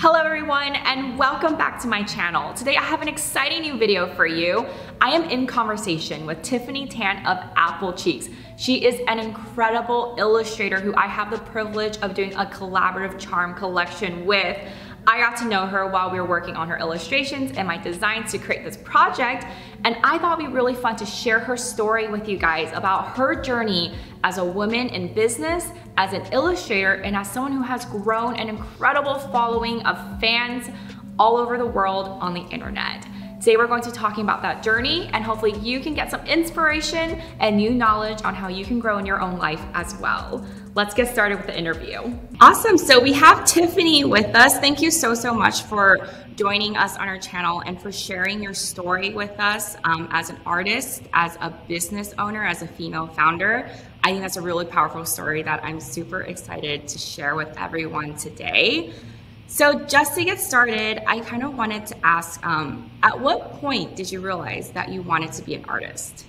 Hello everyone and welcome back to my channel. Today I have an exciting new video for you. I am in conversation with Tiffany Tan of Apple Cheeks. She is an incredible illustrator who I have the privilege of doing a collaborative charm collection with. I got to know her while we were working on her illustrations and my designs to create this project, and I thought it'd be really fun to share her story with you guys about her journey as a woman in business, as an illustrator, and as someone who has grown an incredible following of fans all over the world on the internet. Today we're going to be talking about that journey, and hopefully you can get some inspiration and new knowledge on how you can grow in your own life as well. Let's get started with the interview. Awesome, so we have Tiffany with us. Thank you so much for joining us on our channel and for sharing your story with us as an artist, as a business owner, as a female founder. I think that's a really powerful story that I'm super excited to share with everyone today. So just to get started, I kind of wanted to ask, at what point did you realize that you wanted to be an artist?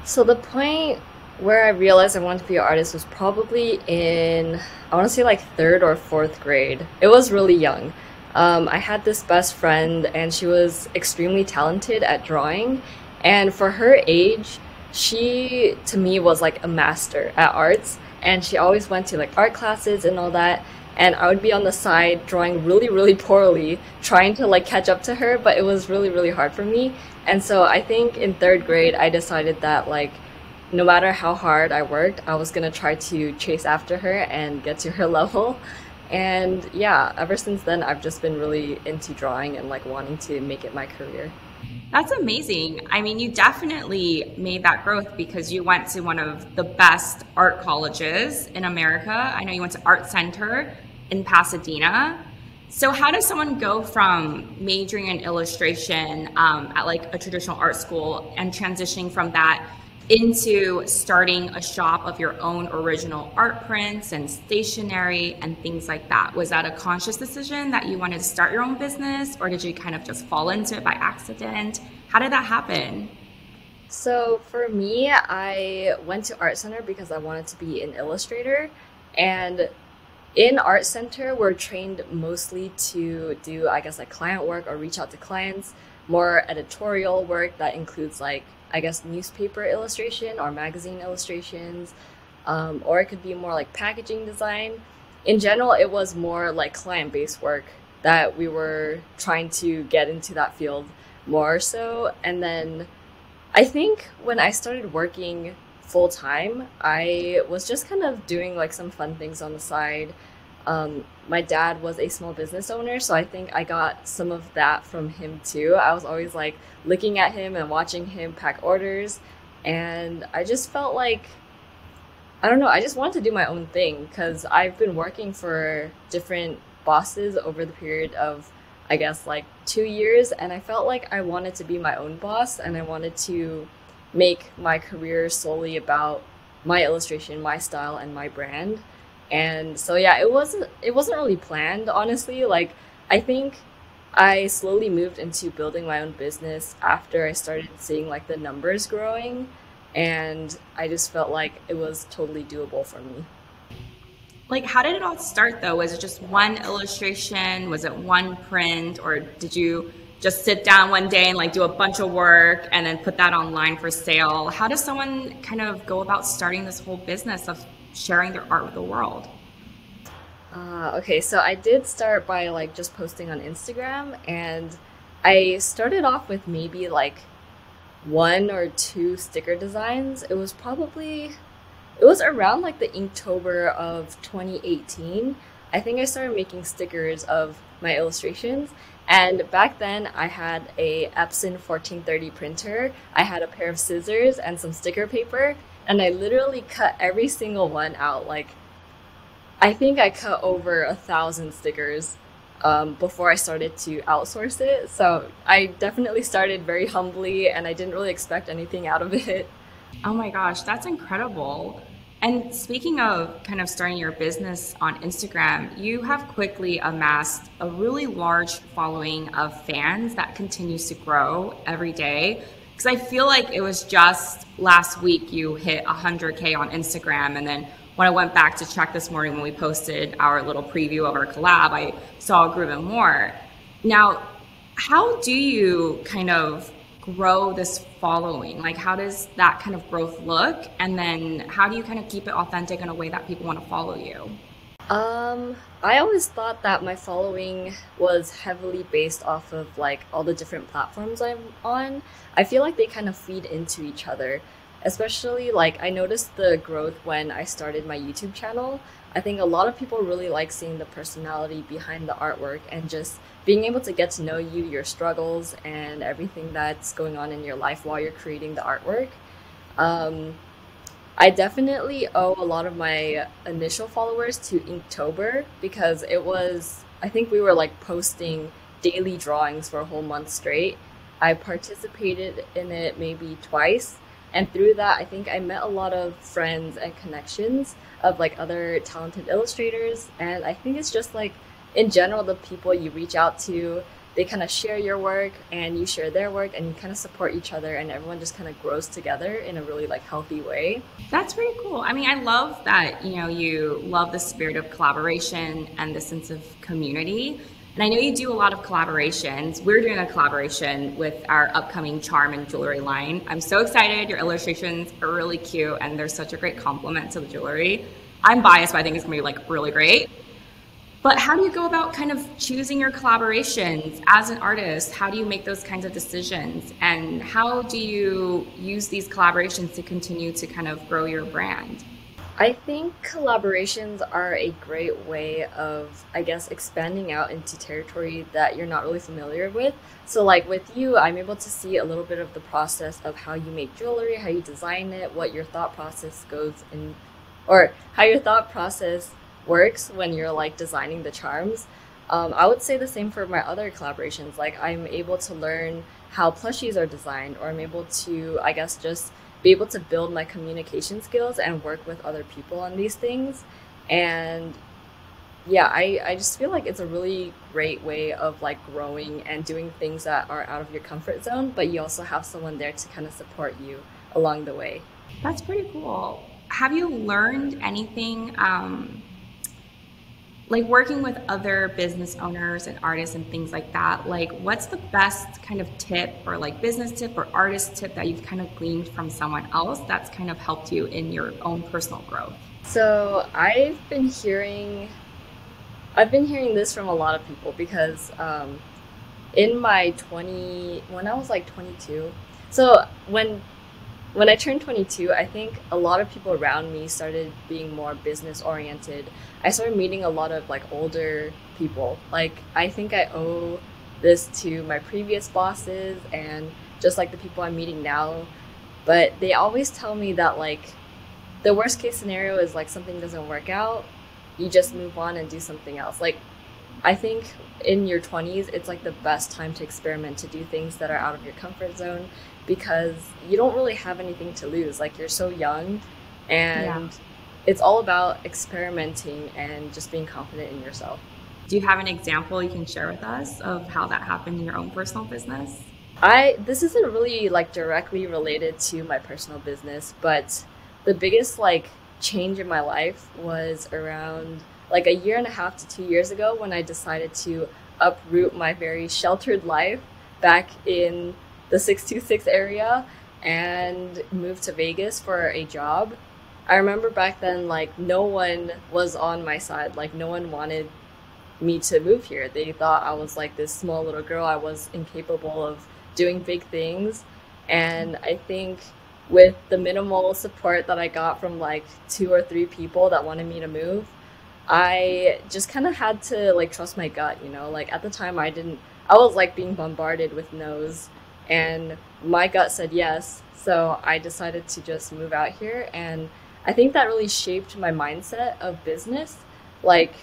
So the point where I realized I wanted to be an artist was probably in, I want to say like 3rd or 4th grade. It was really young. I had this best friend and she was extremely talented at drawing. And for her age, she, to me, was like a master at arts. And she always went to like art classes and all that. And I would be on the side drawing really poorly, trying to like catch up to her, but it was really hard for me. And so I think in 3rd grade, I decided that like, no matter how hard I worked, I was gonna try to chase after her and get to her level. And yeah, ever since then, I've just been really into drawing and like wanting to make it my career. That's amazing. I mean, you definitely made that growth because you went to one of the best art colleges in America. I know you went to Art Center in Pasadena. So how does someone go from majoring in illustration at like a traditional art school and transitioning from that into starting a shop of your own original art prints and stationery and things like that? Was that a conscious decision that you wanted to start your own business, or did you kind of just fall into it by accident? How did that happen? So for me, I went to Art Center because I wanted to be an illustrator. And in Art Center, we're trained mostly to do, I guess, like client work or reach out to clients, more editorial work that includes like, I guess, newspaper illustration or magazine illustrations, or it could be more like packaging design. In general, it was more like client-based work that we were trying to get into that field more so. And then I think when I started working full-time, I was just kind of doing like some fun things on the side. My dad was a small business owner, so I think I got some of that from him too. I was always like looking at him and watching him pack orders, and I just felt like, I don't know, I just wanted to do my own thing because I've been working for different bosses over the period of, I guess, like 2 years, and I felt like I wanted to be my own boss and I wanted to make my career solely about my illustration, my style, and my brand. And so yeah, it wasn't really planned, honestly. Like, I think I slowly moved into building my own business after I started seeing like the numbers growing, and I just felt like it was totally doable for me. Like, how did it all start though? Was it just one illustration? Was it one print? Or did you just sit down one day and like do a bunch of work and then put that online for sale? How does someone kind of go about starting this whole business of sharing their art with the world? Okay, so I did start by like just posting on Instagram, and I started off with maybe like 1 or 2 sticker designs. It was around like the Inktober of 2018. I think I started making stickers of my illustrations. And back then I had a Epson 1430 printer. I had a pair of scissors and some sticker paper, and I literally cut every single one out. Like, I think I cut over 1,000 stickers before I started to outsource it. So I definitely started very humbly, and I didn't really expect anything out of it. Oh my gosh, that's incredible. And speaking of kind of starting your business on Instagram, you have quickly amassed a really large following of fans that continues to grow every day. Because I feel like it was just last week you hit 100K on Instagram, and then when I went back to check this morning when we posted our little preview of our collab, I saw it grew even more. Now, how do you kind of grow this following? Like, how does that kind of growth look? And then how do you kind of keep it authentic in a way that people want to follow you? I always thought that my following was heavily based off of like all the different platforms I'm on. I feel like they kind of feed into each other. Especially like I noticed the growth when I started my YouTube channel. I think a lot of people really like seeing the personality behind the artwork and just being able to get to know you, your struggles, and everything that's going on in your life while you're creating the artwork. Um, I definitely owe a lot of my initial followers to Inktober because it was, I think we were like posting daily drawings for a whole month straight. I participated in it maybe twice. And through that, I think I met a lot of friends and connections of like other talented illustrators. And I think it's just like, in general, the people you reach out to, they kind of share your work and you share their work and you kind of support each other and everyone just kind of grows together in a really like healthy way. That's pretty cool. I mean, I love that, you know, you love the spirit of collaboration and the sense of community. And I know you do a lot of collaborations. We're doing a collaboration with our upcoming charm and jewelry line. I'm so excited. Your illustrations are really cute and they're such a great compliment to the jewelry. I'm biased, but I think it's gonna be like really great. But how do you go about kind of choosing your collaborations as an artist? How do you make those kinds of decisions? And how do you use these collaborations to continue to kind of grow your brand? I think collaborations are a great way of, I guess, expanding out into territory that you're not really familiar with. So like with you, I'm able to see a little bit of the process of how you make jewelry, how you design it, what your thought process goes in, or how your thought process works when you're like designing the charms. I would say the same for my other collaborations. Like I'm able to learn how plushies are designed, or I'm able to, I guess, just be able to build my communication skills and work with other people on these things. And yeah, I just feel like it's a really great way of like growing and doing things that are out of your comfort zone, but you also have someone there to kind of support you along the way. That's pretty cool. Have you learned anything, like working with other business owners and artists and things like that? Like, what's the best kind of tip or like business tip or artist tip that you've kind of gleaned from someone else that's kind of helped you in your own personal growth? So I've been hearing this from a lot of people because in my 20 when I was like 22, so when I turned 22, I think a lot of people around me started being more business oriented. I started meeting a lot of like older people. Like I think I owe this to my previous bosses and just like the people I'm meeting now. But they always tell me that like the worst case scenario is like something doesn't work out, you just move on and do something else. Like I think in your 20s, it's like the best time to experiment, to do things that are out of your comfort zone because you don't really have anything to lose. Like you're so young and it's all about experimenting and just being confident in yourself. Do you have an example you can share with us of how that happened in your own personal business? This isn't really like directly related to my personal business, but the biggest like change in my life was around like a year and a half to 2 years ago when I decided to uproot my very sheltered life back in the 626 area and move to Vegas for a job. I remember back then, like, no one was on my side. Like, no one wanted me to move here. They thought I was like this small little girl. I was incapable of doing big things. And I think with the minimal support that I got from like 2 or 3 people that wanted me to move, I just kind of had to like trust my gut, you know? Like at the time I was like being bombarded with no's and my gut said yes. So I decided to just move out here. And I think that really shaped my mindset of business. Like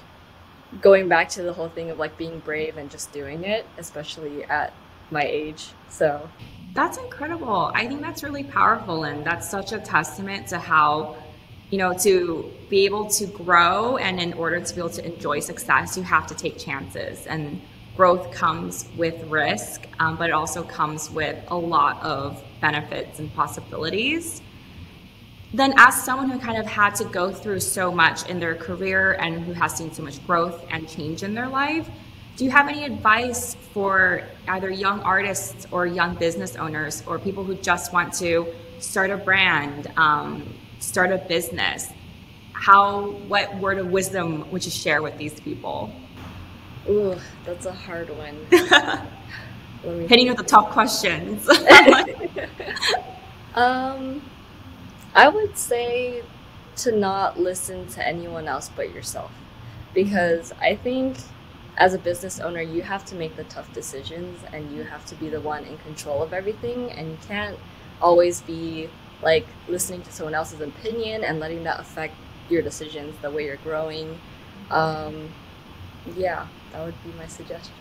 going back to the whole thing of like being brave and just doing it, especially at my age. So that's incredible. I think that's really powerful. And that's such a testament to how, you know, to be able to grow and in order to be able to enjoy success, you have to take chances. And growth comes with risk, but it also comes with a lot of benefits and possibilities. Then as someone who kind of had to go through so much in their career and who has seen so much growth and change in their life, do you have any advice for either young artists or young business owners or people who just want to start a brand, start a business? What word of wisdom would you share with these people? Ooh, that's a hard one. Let me Hitting you think. with the tough questions. Um, I would say to not listen to anyone else but yourself. Because I think as a business owner, you have to make the tough decisions and you have to be the one in control of everything. And you can't always be like listening to someone else's opinion and letting that affect your decisions, the way you're growing. Um, yeah, that would be my suggestion.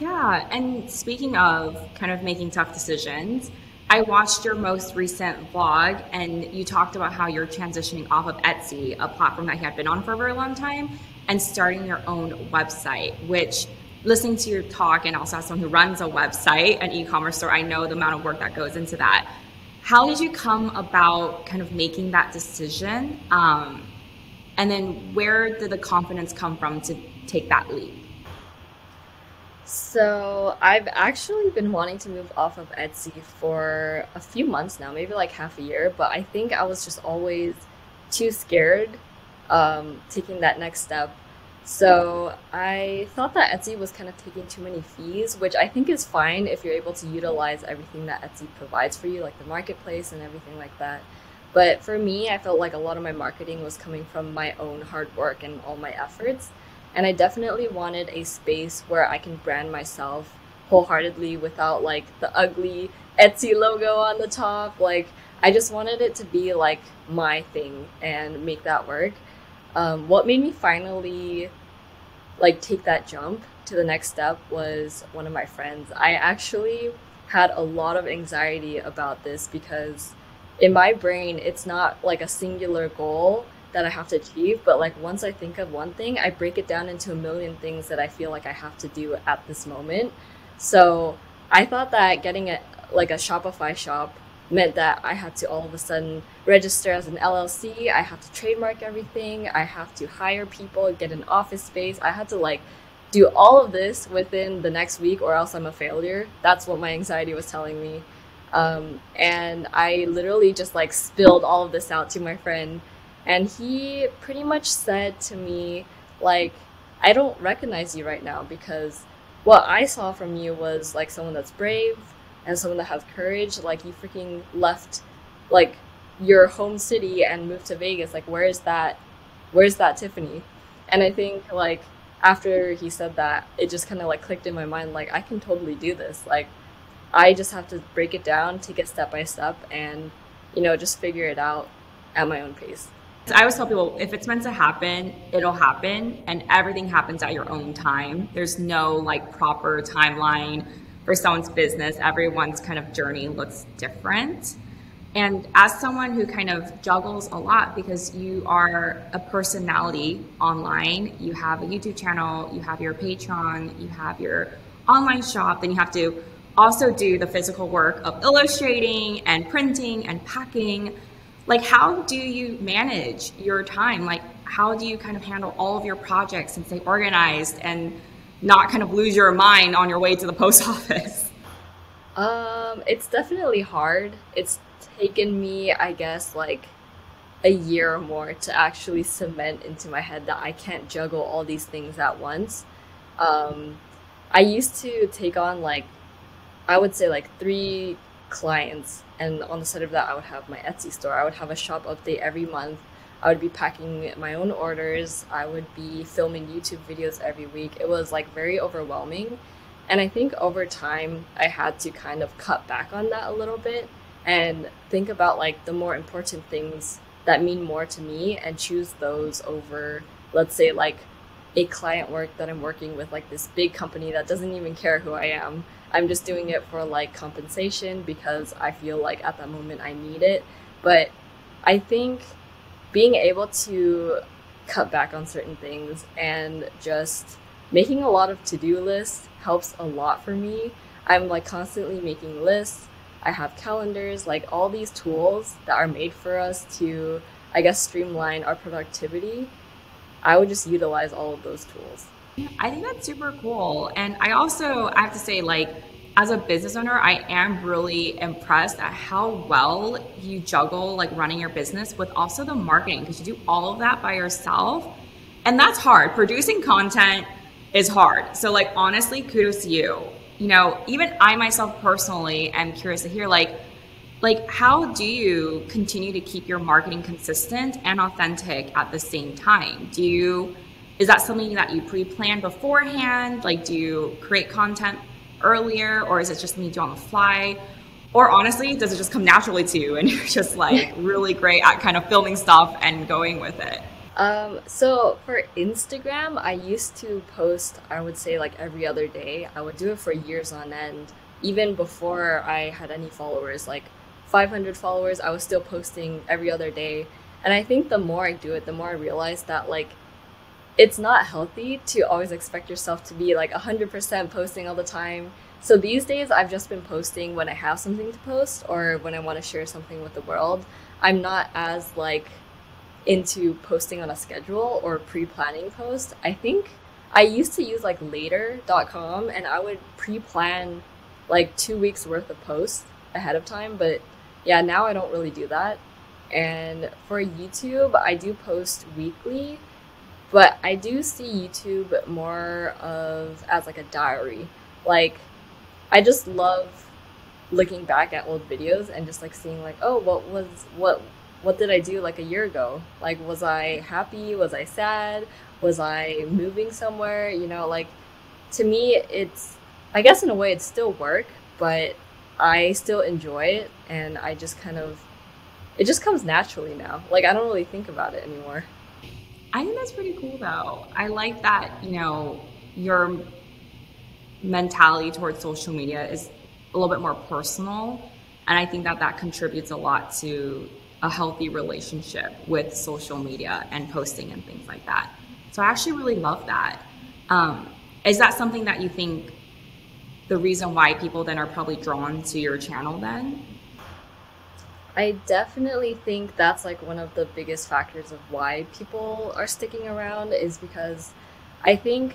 Yeah, and speaking of kind of making tough decisions, I watched your most recent vlog and you talked about how you're transitioning off of Etsy, a platform that you had been on for a very long time, and starting your own website, which listening to your talk and also as someone who runs a website, an e-commerce store, I know the amount of work that goes into that. How did you come about kind of making that decision? And then where did the confidence come from to take that leap? So I've actually been wanting to move off of Etsy for a few months now, maybe like half a year, but I think I was just always too scared taking that next step. So I thought that Etsy was kind of taking too many fees, which I think is fine if you're able to utilize everything that Etsy provides for you, like the marketplace and everything like that. But for me, I felt like a lot of my marketing was coming from my own hard work and all my efforts. And I definitely wanted a space where I can brand myself wholeheartedly without like the ugly Etsy logo on the top. Like, I just wanted it to be like my thing and make that work. What made me finally like take that jump to the next step was one of my friends. I actually had a lot of anxiety about this because in my brain it's not like a singular goal that I have to achieve, but like once I think of one thing, I break it down into a million things that I feel like I have to do at this moment. So I thought that getting a Shopify shop meant that I had to all of a sudden register as an LLC. I have to trademark everything. I have to hire people, get an office space. I had to like do all of this within the next week or else I'm a failure. That's what my anxiety was telling me. And I literally just like spilled all of this out to my friend. And he pretty much said to me, like, I don't recognize you right now because what I saw from you was like someone that's brave and someone that has courage. Like, you freaking left like your home city and moved to Vegas. Like, where is that? Where's that Tiffany? And I think like after he said that, it just kind of like clicked in my mind, like, I can totally do this. Like, I just have to break it down, take it step by step, and just figure it out at my own pace. So I always tell people if it's meant to happen, it'll happen, and everything happens at your own time. There's no like proper timeline for someone's business. Everyone's kind of journey looks different. And as someone who kind of juggles a lot because you are a personality online, you have a YouTube channel, you have your Patreon, you have your online shop, then you have to also do the physical work of illustrating and printing and packing. Like, how do you manage your time? Like, how do you kind of handle all of your projects and stay organized and not kind of lose your mind on your way to the post office? It's definitely hard. It's taken me, I guess, like a year or more to actually cement into my head that I can't juggle all these things at once. Um, I used to take on like I would say like three clients, and on the side of that, I would have my Etsy store. I would have a shop update every month. I would be packing my own orders. I would be filming YouTube videos every week. It was like very overwhelming. And I think over time, I had to kind of cut back on that a little bit and think about like the more important things that mean more to me and choose those over, let's say, like a client work that I'm working with, like this big company that doesn't even care who I am. I'm just doing it for like compensation because I feel like at that moment I need it. But I think being able to cut back on certain things and just making a lot of to-do lists helps a lot for me. I'm like constantly making lists. I have calendars, like all these tools that are made for us to, I guess, streamline our productivity. I would just utilize all of those tools. I think that's super cool. And I have to say, like, as a business owner, I am really impressed at how well you juggle like running your business with also the marketing, because you do all of that by yourself. And that's hard. Producing content is hard. So like honestly, kudos to you. You know, even I myself personally am curious to hear like how do you continue to keep your marketing consistent and authentic at the same time? Is that something that you pre-plan beforehand? Like, do you create content earlier, or is it just something you do on the fly? Or honestly, does it just come naturally to you and you're just like really great at kind of filming stuff and going with it? So for Instagram, I used to post, I would say like every other day. I would do it for years on end. Even before I had any followers, like 500 followers, I was still posting every other day. And I think the more I do it, the more I realize that like it's not healthy to always expect yourself to be like 100% posting all the time. So these days, I've just been posting when I have something to post or when I want to share something with the world. I'm not as like into posting on a schedule or pre-planning posts. I think I used to use like later.com and I would pre-plan like 2 weeks worth of posts ahead of time. But yeah, now I don't really do that. And for YouTube, I do post weekly. But I do see YouTube more of as like a diary. Like I just love looking back at old videos and just like seeing like, oh, what did I do like a year ago? Like was I happy? Was I sad? Was I moving somewhere? You know, like to me it's, I guess in a way it's still work, but I still enjoy it and I just kind of, it just comes naturally now. Like I don't really think about it anymore. I think that's pretty cool though. I like that, you know, your mentality towards social media is a little bit more personal. And I think that that contributes a lot to a healthy relationship with social media and posting and things like that. So I actually really love that. Is that something that you think the reason why people then are probably drawn to your channel then? I definitely think that's like one of the biggest factors of why people are sticking around is because I think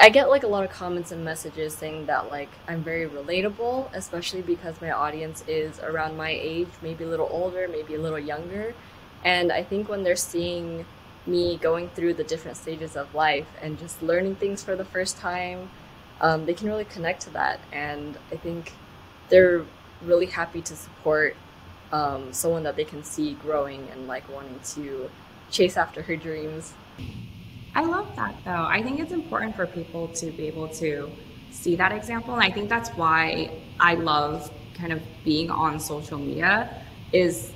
I get like a lot of comments and messages saying that like I'm very relatable, especially because my audience is around my age, maybe a little older, maybe a little younger. And I think when they're seeing me going through the different stages of life and just learning things for the first time, they can really connect to that. And I think they're really happy to support someone that they can see growing and like wanting to chase after her dreams. I love that though. I think it's important for people to be able to see that example. And I think that's why I love kind of being on social media is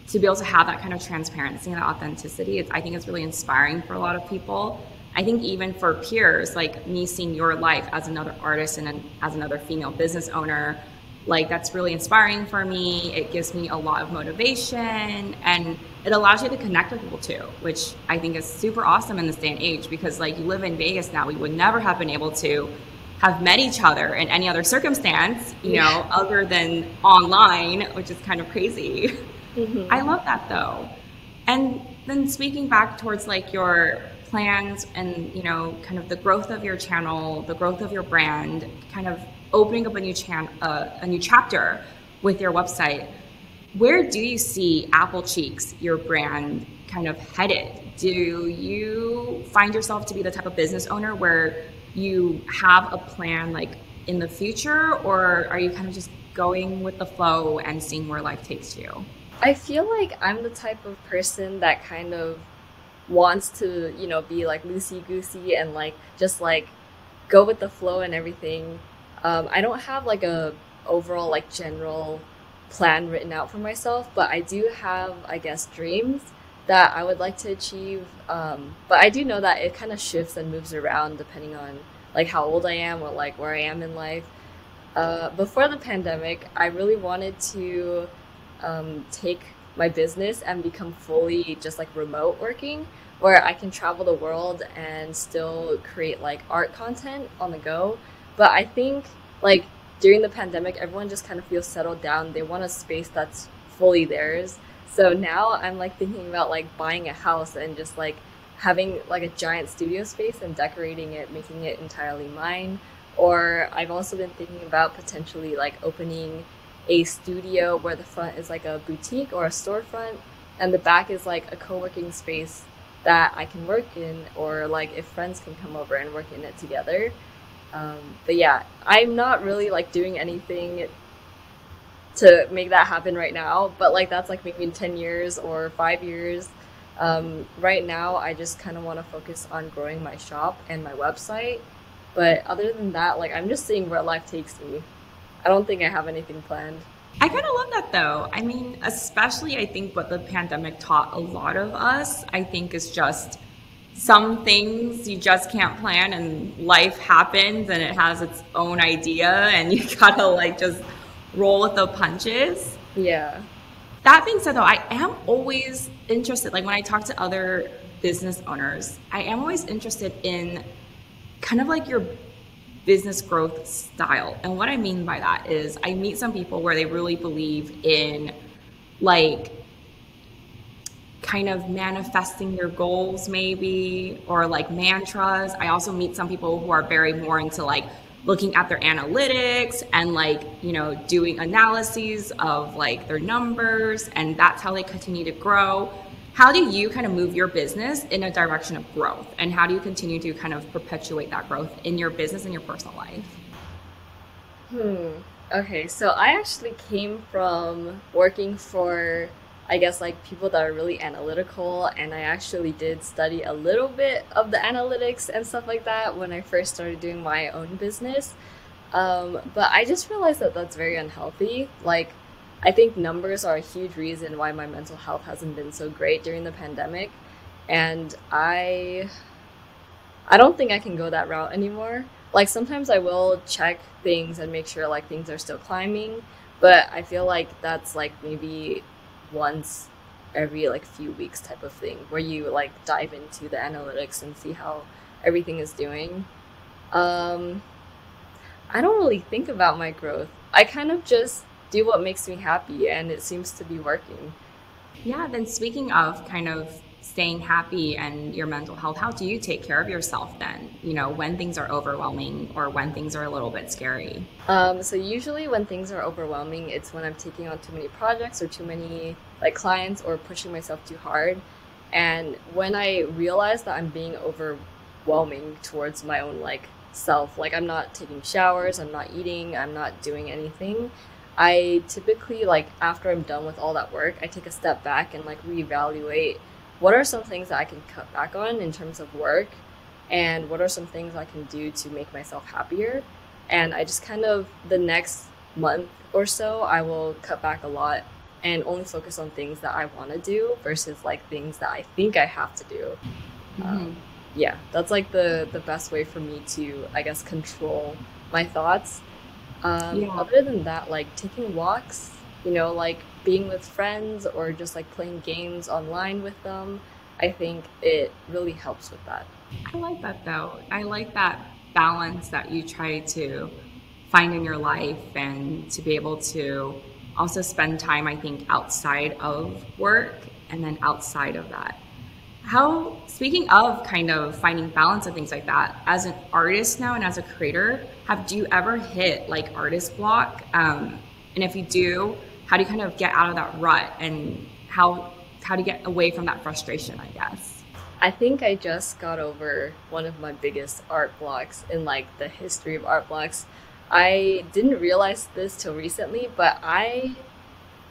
to be able to have that kind of transparency and authenticity. I think it's really inspiring for a lot of people. I think even for peers, like me seeing your life as another artist and as another female business owner, like that's really inspiring for me. It gives me a lot of motivation and it allows you to connect with people too, which I think is super awesome in this day and age because like you live in Vegas now, we would never have been able to have met each other in any other circumstance, you know, other than online, which is kind of crazy. Mm-hmm. I love that though. And then speaking back towards like your plans and, you know, kind of the growth of your channel, the growth of your brand, kind of opening up a new chapter with your website, where do you see Apple Cheeks, your brand, kind of headed? Do you find yourself to be the type of business owner where you have a plan like in the future, or are you kind of just going with the flow and seeing where life takes you? I feel like I'm the type of person that kind of wants to, you know, be like loosey-goosey and like just like go with the flow and everything. I don't have like a overall like general plan written out for myself, but I do have, I guess, dreams that I would like to achieve. But I do know that it kind of shifts and moves around depending on like how old I am or like where I am in life. Before the pandemic, I really wanted to take my business and become fully just like remote working, where I can travel the world and still create like art content on the go. But I think like during the pandemic, everyone just kind of feels settled down. They want a space that's fully theirs. So now I'm like thinking about like buying a house and just like having like a giant studio space and decorating it, making it entirely mine. Or I've also been thinking about potentially like opening a studio where the front is like a boutique or a storefront and the back is like a co-working space that I can work in, or like if friends can come over and work in it together. But yeah, I'm not really like doing anything to make that happen right now, but like that's like maybe in 10 years or 5 years. Right now, I just kind of want to focus on growing my shop and my website. But other than that, like I'm just seeing where life takes me. I don't think I have anything planned. I kind of love that though. I mean, especially I think what the pandemic taught a lot of us, I think is just some things you just can't plan and life happens and it has its own idea and you gotta like just roll with the punches. Yeah. That being said though, I am always interested, like when I talk to other business owners, I am always interested in kind of like your business growth style. And what I mean by that is I meet some people where they really believe in like kind of manifesting their goals maybe, or like mantras. I also meet some people who are very more into like looking at their analytics and like, you know, doing analyses of like their numbers, and that's how they continue to grow. How do you kind of move your business in a direction of growth? And how do you continue to kind of perpetuate that growth in your business and your personal life? Okay, so I actually came from working for, I guess, like people that are really analytical, and I actually did study a little bit of the analytics and stuff like that when I first started doing my own business. But I just realized that that's very unhealthy. Like, I think numbers are a huge reason why my mental health hasn't been so great during the pandemic, and I don't think I can go that route anymore. Like sometimes I will check things and make sure like things are still climbing, but I feel like that's like maybe once every like few weeks type of thing where you like dive into the analytics and see how everything is doing. Um, I don't really think about my growth. I kind of just do what makes me happy and it seems to be working. Yeah, then speaking of kind of staying happy and your mental health, how do you take care of yourself then? You know, when things are overwhelming or when things are a little bit scary? So usually when things are overwhelming, it's when I'm taking on too many projects or too many like clients or pushing myself too hard. And when I realize that I'm being overwhelming towards my own like self, like I'm not taking showers, I'm not eating, I'm not doing anything, I typically like after I'm done with all that work, I take a step back and like reevaluate what are some things that I can cut back on in terms of work, and what are some things I can do to make myself happier. And I just kind of, the next month or so, I will cut back a lot and only focus on things that I want to do versus like things that I think I have to do. Hmm. Um, yeah, that's like the best way for me to, I guess, control my thoughts. Yeah. Other than that, like taking walks, like being with friends or just like playing games online with them, I think it really helps with that. I like that though. I like that balance that you try to find in your life and to be able to also spend time, I think, outside of work and then outside of that. How, speaking of kind of finding balance and things like that, as an artist now and as a creator, do you ever hit like artist block? And if you do, how do you kind of get out of that rut and how do you get away from that frustration, I guess? I think I just got over one of my biggest art blocks in like the history of art blocks. I didn't realize this till recently, but I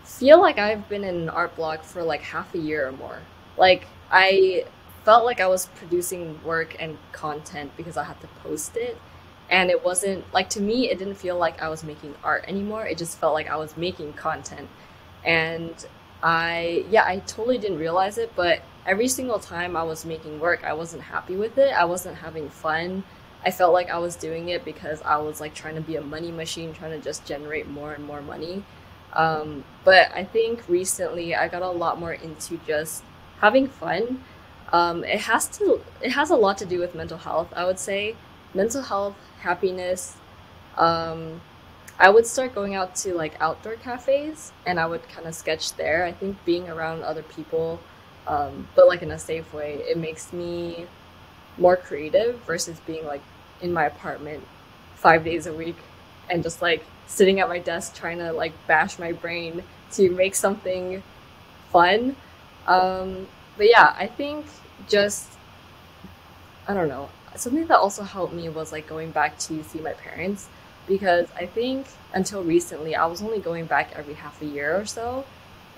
feel like I've been in an art block for like half a year or more. Like I felt like I was producing work and content because I had to post it. And it wasn't like, to me, it didn't feel like I was making art anymore. It just felt like I was making content. And yeah, I totally didn't realize it, but every single time I was making work, I wasn't happy with it. I wasn't having fun. I felt like I was doing it because I was like trying to be a money machine, trying to just generate more and more money. But I think recently I got a lot more into just having fun. It has a lot to do with mental health, I would say. Mental health, happiness, um, I would start going out to like outdoor cafes and I would kind of sketch there. I think being around other people, but like in a safe way, it makes me more creative versus being like in my apartment 5 days a week and just like sitting at my desk trying to like bash my brain to make something fun. But yeah, I think just, I don't know, something that also helped me was like going back to see my parents because I think until recently I was only going back every half a year or so.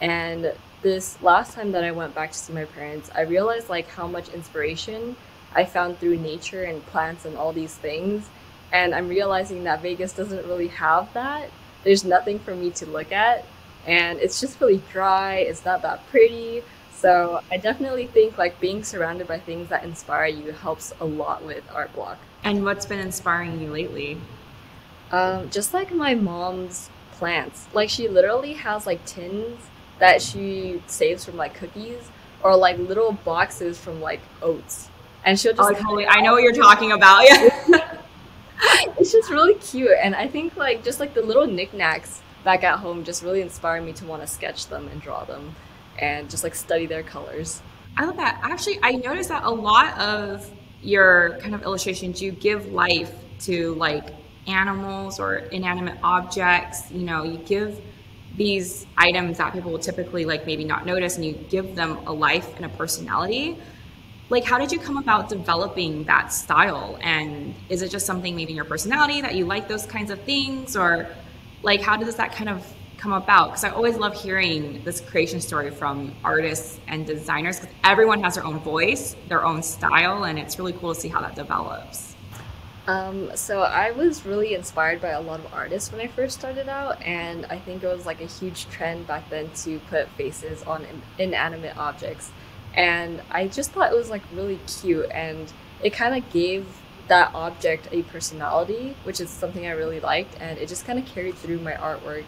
And this last time that I went back to see my parents, I realized like how much inspiration I found through nature and plants and all these things. And I'm realizing that Vegas doesn't really have that. There's nothing for me to look at, and it's just really dry. It's not that pretty. So I definitely think like being surrounded by things that inspire you helps a lot with art block. And what's been inspiring you lately? Just like my mom's plants. Like she literally has like tins that she saves from like cookies or like little boxes from like oats. And she'll Oh, just cut totally. it I know out. what you're talking about. Yeah. It's just really cute. And I think like just like the little knickknacks back at home just really inspire me to want to sketch them and draw them and just like study their colors. I love that. Actually, I noticed that a lot of your kind of illustrations, you give life to like animals or inanimate objects. You know, you give these items that people will typically like maybe not notice, and you give them a life and a personality. Like, how did you come about developing that style? And is it just something maybe in your personality that you like those kinds of things? Or like, how does that kind of come about? Because I always love hearing this creation story from artists and designers because everyone has their own voice, their own style, and it's really cool to see how that develops. So I was really inspired by a lot of artists when I first started out, and I think it was like a huge trend back then to put faces on inanimate objects. And I just thought it was like really cute, and it kind of gave that object a personality, which is something I really liked, and it just kind of carried through my artwork.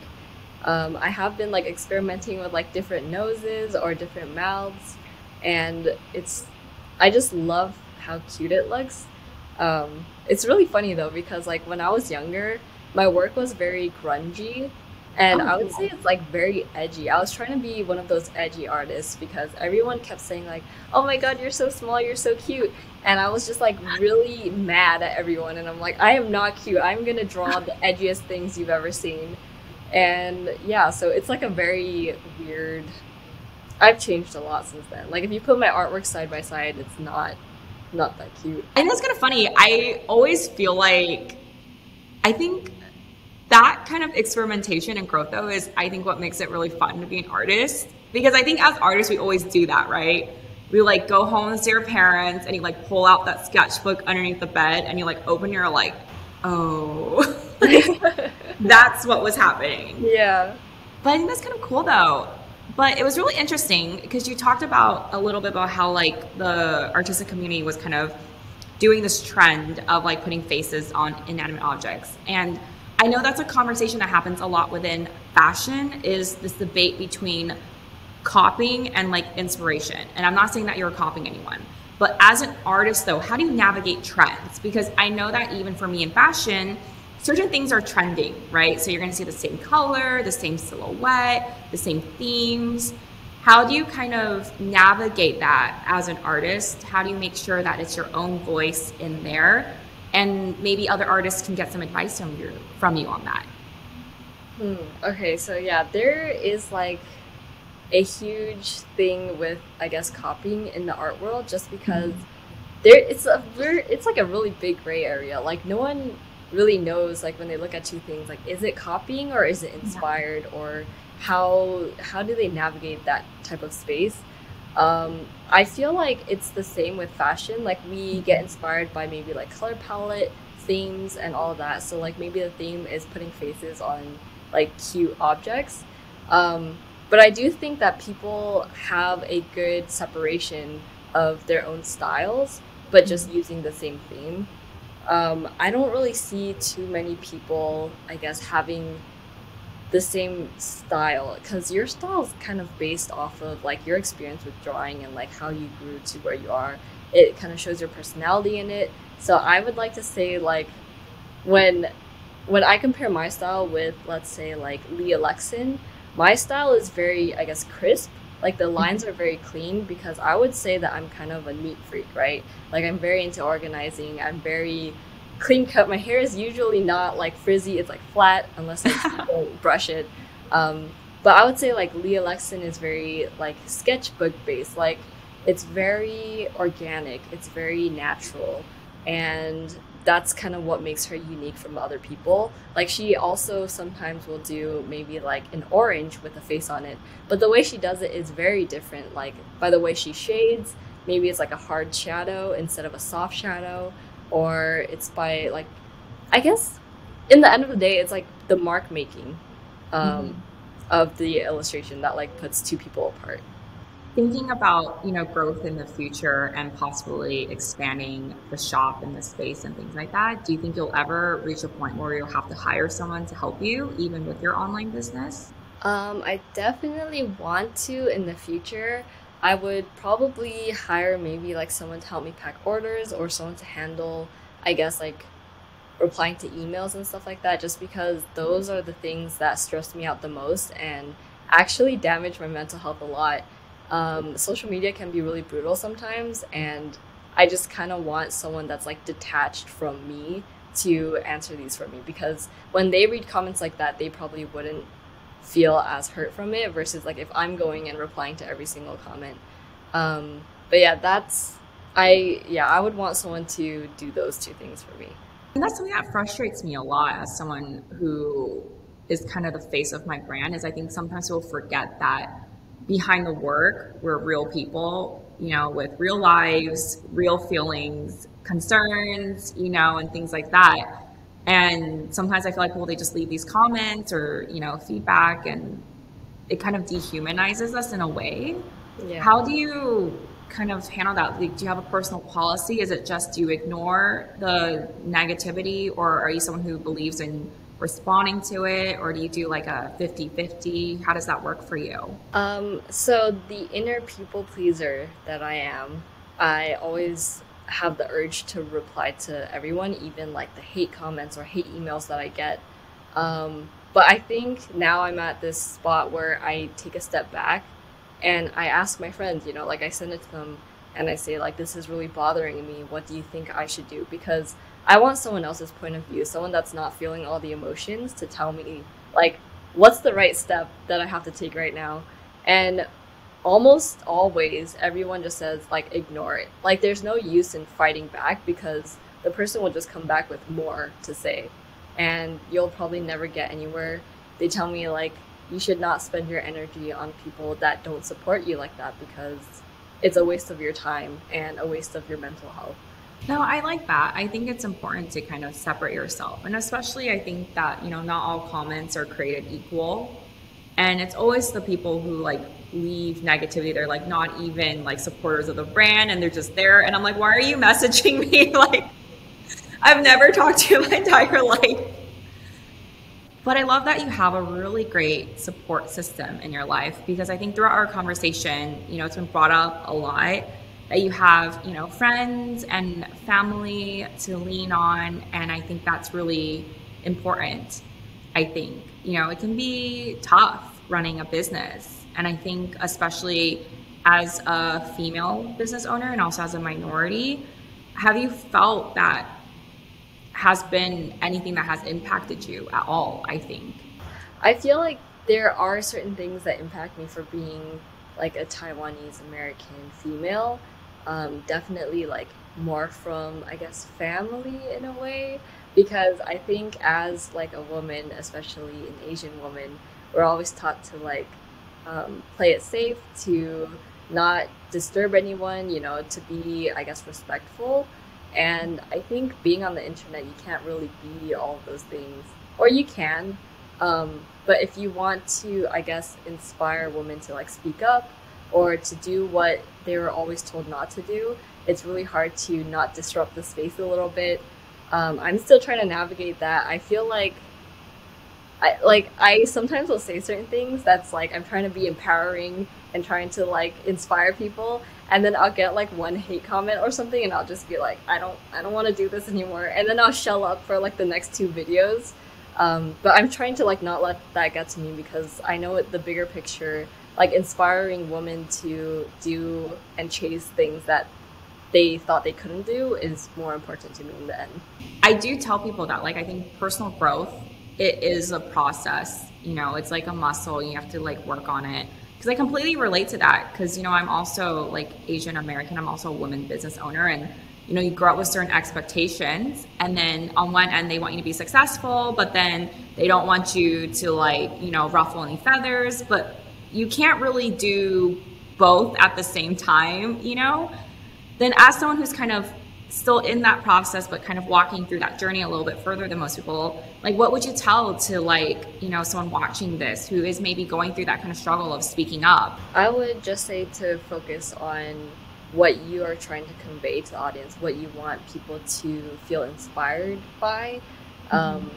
I have been like experimenting with like different noses or different mouths, and I just love how cute it looks. It's really funny though because like when I was younger, my work was very grungy, and Oh, I would say cool. it's like very edgy. I was trying to be one of those edgy artists because everyone kept saying like, "Oh my God, you're so small, you're so cute," and I was just like really mad at everyone, and I'm like, "I am not cute. I'm gonna draw the edgiest things you've ever seen." And yeah, so it's like a very weird. I've changed a lot since then. Like if you put my artwork side by side, it's not that cute. And that's kind of funny. I always feel like, I think that kind of experimentation and growth though is I think what makes it really fun to be an artist because I think as artists we always do that, right? We like go home to your parents and you like pull out that sketchbook underneath the bed and you like open your like, oh, like that's what was happening. Yeah. But I think that's kind of cool though. But it was really interesting because you talked about a little bit about how like the artistic community was kind of doing this trend of like putting faces on inanimate objects. And I know that's a conversation that happens a lot within fashion is this debate between copying and like inspiration. And I'm not saying that you're copying anyone, but as an artist though, how do you navigate trends? Because I know that even for me in fashion, certain things are trending, right? So you're going to see the same color, the same silhouette, the same themes. How do you kind of navigate that as an artist? How do you make sure that it's your own voice in there? And maybe other artists can get some advice from you on that. Okay, so yeah, there is like a huge thing with I guess copying in the art world just because it's like a really big gray area. Like no one really knows like when they look at two things like is it copying or is it Yeah. inspired or how do they navigate that type of space? I feel like it's the same with fashion. Like we get inspired by maybe like color palette, themes, and all of that. So like maybe the theme is putting faces on like cute objects. But I do think that people have a good separation of their own styles, but just using the same theme. I don't really see too many people, I guess, having the same style because your style is kind of based off of like your experience with drawing and like how you grew to where you are. It kind of shows your personality in it. So I would like to say like when when I compare my style with, let's say, like Lee Alexin, my style is very, I guess, crisp. Like the lines are very clean because I would say that I'm kind of a neat freak, right? Like I'm very into organizing. I'm very clean cut. My hair is usually not like frizzy. It's like flat unless I don't brush it. Um, but I would say like Lee Alexin is very like sketchbook based. Like it's very organic. It's very natural. And that's kind of what makes her unique from other people. Like she also sometimes will do maybe like an orange with a face on it, but the way she does it is very different. Like by the way she shades, maybe it's like a hard shadow instead of a soft shadow, or it's by like, I guess in the end of the day, it's like the mark making um, Mhm. of the illustration that like puts two people apart. Thinking about, growth in the future and possibly expanding the shop and the space and things like that, do you think you'll ever reach a point where you'll have to hire someone to help you, even with your online business? I definitely want to in the future. I would probably hire maybe like someone to help me pack orders or someone to handle, I guess, like replying to emails and stuff like that, just because those are the things that stress me out the most and actually damage my mental health a lot. Social media can be really brutal sometimes, and I just kind of want someone that's like detached from me to answer these for me because when they read comments like that, they probably wouldn't feel as hurt from it versus like if I'm going and replying to every single comment. But yeah, I would want someone to do those two things for me. And that's something that frustrates me a lot as someone who is kind of the face of my brand is I think sometimes we'll forget that behind the work, we're real people, with real lives, real feelings, concerns, and things like that. And sometimes I feel like, well, they just leave these comments or, feedback and it kind of dehumanizes us in a way. Yeah. How do you kind of handle that? Like, do you have a personal policy? Is it just do you ignore the negativity, or are you someone who believes in responding to it, or do you do like a 50-50? How does that work for you? So the inner people pleaser that I am, I always have the urge to reply to everyone, even like the hate comments or hate emails that I get. But I think now I'm at this spot where I take a step back and I ask my friends, like I send it to them and I say like this is really bothering me. What do you think I should do? Because I want someone else's point of view, someone that's not feeling all the emotions to tell me like what's the right step that I have to take right now. And almost always everyone just says like ignore it. Like there's no use in fighting back because the person will just come back with more to say and you'll probably never get anywhere. They tell me like you should not spend your energy on people that don't support you like that because it's a waste of your time and a waste of your mental health. No, I like that. I think it's important to kind of separate yourself. And especially, I think that, not all comments are created equal. And it's always the people who like leave negativity. They're like not even like supporters of the brand and they're just there. And I'm like, why are you messaging me? Like, I've never talked to you my entire life. But I love that you have a really great support system in your life because I think throughout our conversation, it's been brought up a lot that you have, friends and family to lean on. And I think that's really important. I think, it can be tough running a business. And I think, especially as a female business owner and also as a minority, have you felt that has been anything that has impacted you at all, I think? I feel like there are certain things that impact me for being like a Taiwanese American female. Definitely like more from, I guess, family in a way, because I think as like a woman, especially an Asian woman, we're always taught to like play it safe, to not disturb anyone, to be, I guess, respectful. And I think being on the internet, you can't really be all of those things, or you can. But if you want to, I guess, inspire women to like speak up or to do what they were always told not to do, it's really hard to not disrupt the space a little bit. I'm still trying to navigate that. I feel like I sometimes will say certain things that's like I'm trying to be empowering and trying to like inspire people, and then I'll get like one hate comment or something and I'll just be like I don't want to do this anymore, and then I'll shell up for like the next two videos. But I'm trying to like not let that get to me because I know the bigger picture, like inspiring women to do and chase things that they thought they couldn't do is more important to me in the end. I do tell people that, like, I think personal growth, it is a process. You know, it's like a muscle. You have to like work on it. Because I completely relate to that. Because, you know, I'm also like Asian American. I'm also a woman business owner. And, you know, you grow up with certain expectations. And then on one end, they want you to be successful. But then they don't want you to like, you know, ruffle any feathers. But you can't really do both at the same time, you know? Then as someone who's kind of still in that process, but kind of walking through that journey a little bit further than most people, like what would you tell to like, you know, someone watching this who is maybe going through that kind of struggle of speaking up? I would just say to focus on what you are trying to convey to the audience, what you want people to feel inspired by. Um,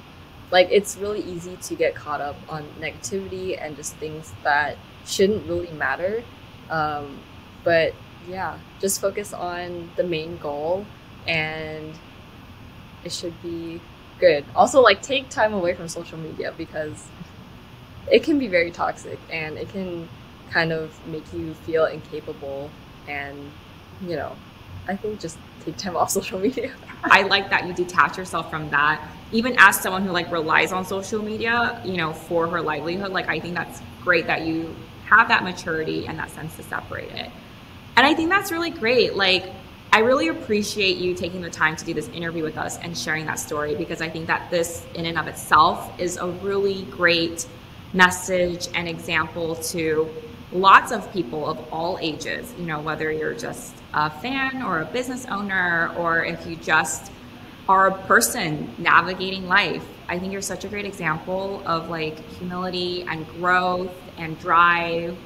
like it's really easy to get caught up on negativity and just things that shouldn't really matter. Um, but yeah, just focus on the main goal and it should be good. Also, like take time away from social media because it can be very toxic and it can kind of make you feel incapable and you know, I think just take time off social media. I like that you detach yourself from that. Even as someone who like relies on social media, you know, for her livelihood, like I think that's great that you have that maturity and that sense to separate it. And I think that's really great. Like, I really appreciate you taking the time to do this interview with us and sharing that story because I think that this in and of itself is a really great message and example to lots of people of all ages, you know, whether you're just a fan or a business owner or if you just are a person navigating life. I think you're such a great example of like humility and growth and drive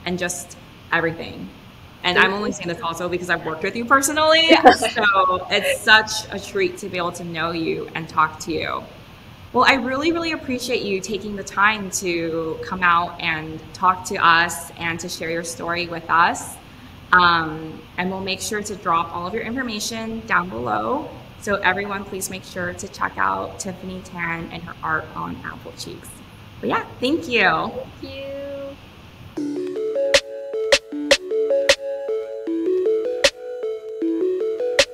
and just everything. And I'm only saying this also because I've worked with you personally. So it's such a treat to be able to know you and talk to you. Well, I really, really appreciate you taking the time to come out and talk to us and to share your story with us. And we'll make sure to drop all of your information down below. So everyone, please make sure to check out Tiffany Tan and her art on Apple Cheeks. But yeah, thank you. Thank you.